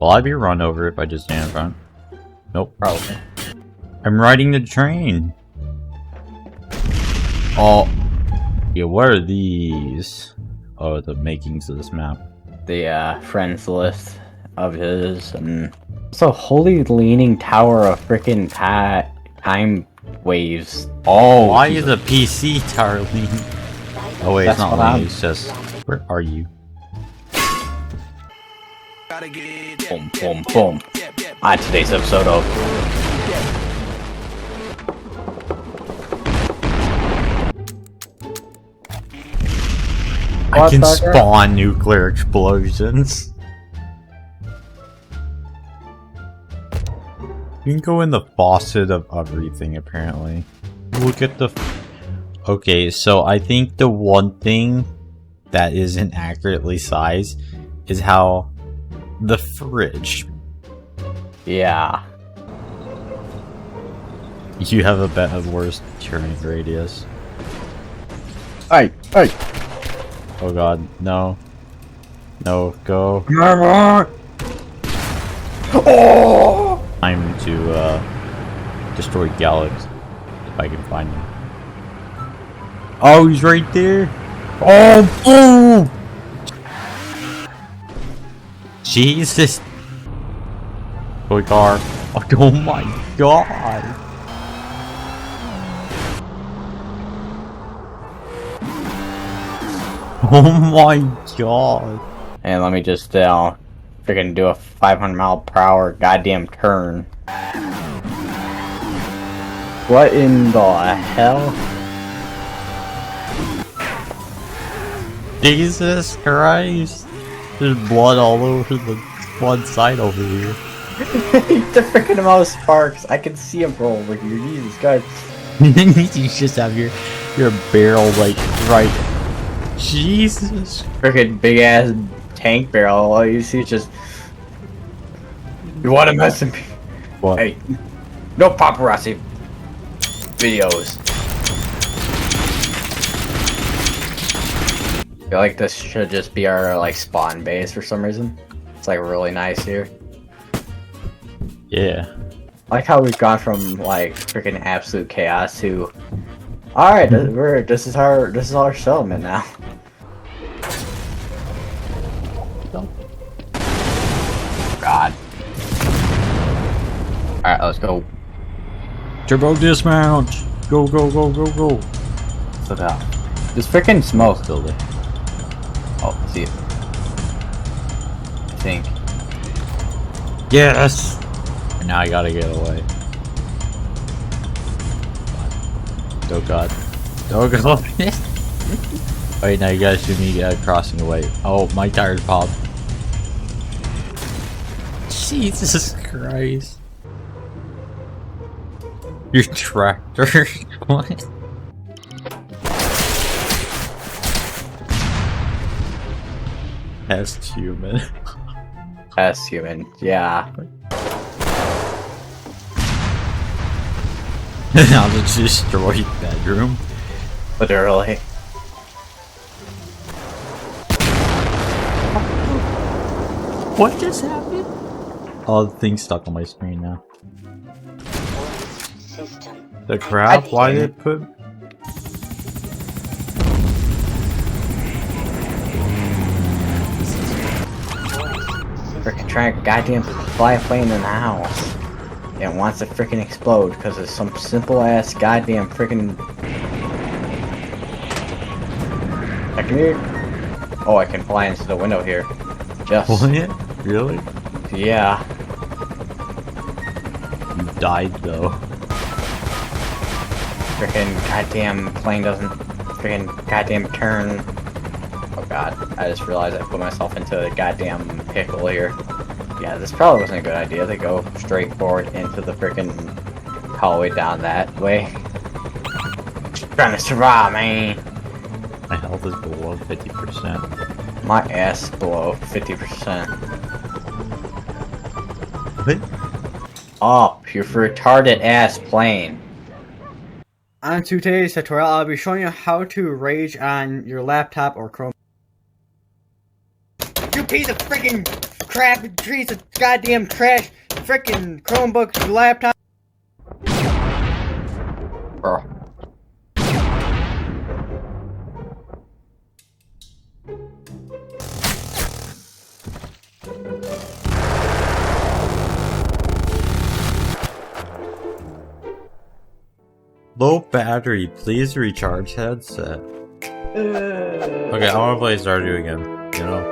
Will I be run over if I just stand in front? Nope. Probably. I'm riding the train. Oh. Yeah, what are these? Oh, the makings of this map. The friends list of his, and it's a holy leaning tower of freaking time waves. Oh, why is a PC tower leaning? Oh wait, it's not leaning, it's just... Where are you? Boom, boom, boom. On today's episode of... I can spawn nuclear explosions. You can go in the faucet of everything, apparently. Look at the... Okay, so I think the one thing that isn't accurately sized is how the fridge... Yeah. You have a bet of worst turning radius. Hey! Oh god, no. No, go. Oh! Time to destroy Galax if I can find him. Oh, he's right there. Oh, boom! Jesus. Toy car. Oh my god. Oh my god. And let me just freaking do a 500-mile-per-hour goddamn turn. What in the hell? Jesus Christ. There's blood all over the one side over here. The freaking amount of sparks. I can see them from over here. Jesus Christ. You just have your barrel like right. Jesus. Freaking big ass tank barrel. All you see is just. You want to mess with me? What? Hey, no paparazzi videos. I feel like this should just be our like spawn base for some reason. It's like really nice here. Yeah. I like how we've gone from like freaking absolute chaos to. All right, this is our settlement now. God. Alright, let's go. Turbo dismount! Go, go, go, go, go! So down. There's freaking smoke. Still there. Oh, see it. I think. Yes! And now I gotta get away. Oh god. Oh god. Wait, now you gotta shoot me crossing away. Oh, my tires popped. Jesus Christ. Your tractor? What? As human. As human, yeah. I'll just destroy your bedroom. Literally. What just happened? Oh, the thing's stuck on my screen now. The crap? Why did it put... Freaking trying to goddamn fly a plane in the house. And wants to freaking explode because of some simple ass goddamn freaking technique. Oh, I can fly into the window here. Just. What? Really? Yeah. You died though. Freaking goddamn plane doesn't freaking goddamn turn. Oh god, I just realized I put myself into a goddamn pickle here. Yeah, this probably wasn't a good idea to go straight forward into the freaking hallway down that way. Trying to survive, man. My health is below 50%. My ass below 50%. What? Up, you retarded ass plane. On today's tutorial, I'll be showing you how to rage on your laptop or Chrome. You piece of freaking crappy piece of goddamn trash, freaking Chromebook, laptop. Bro. Low battery, please recharge headset. Okay, I wanna play Stardew again, you know?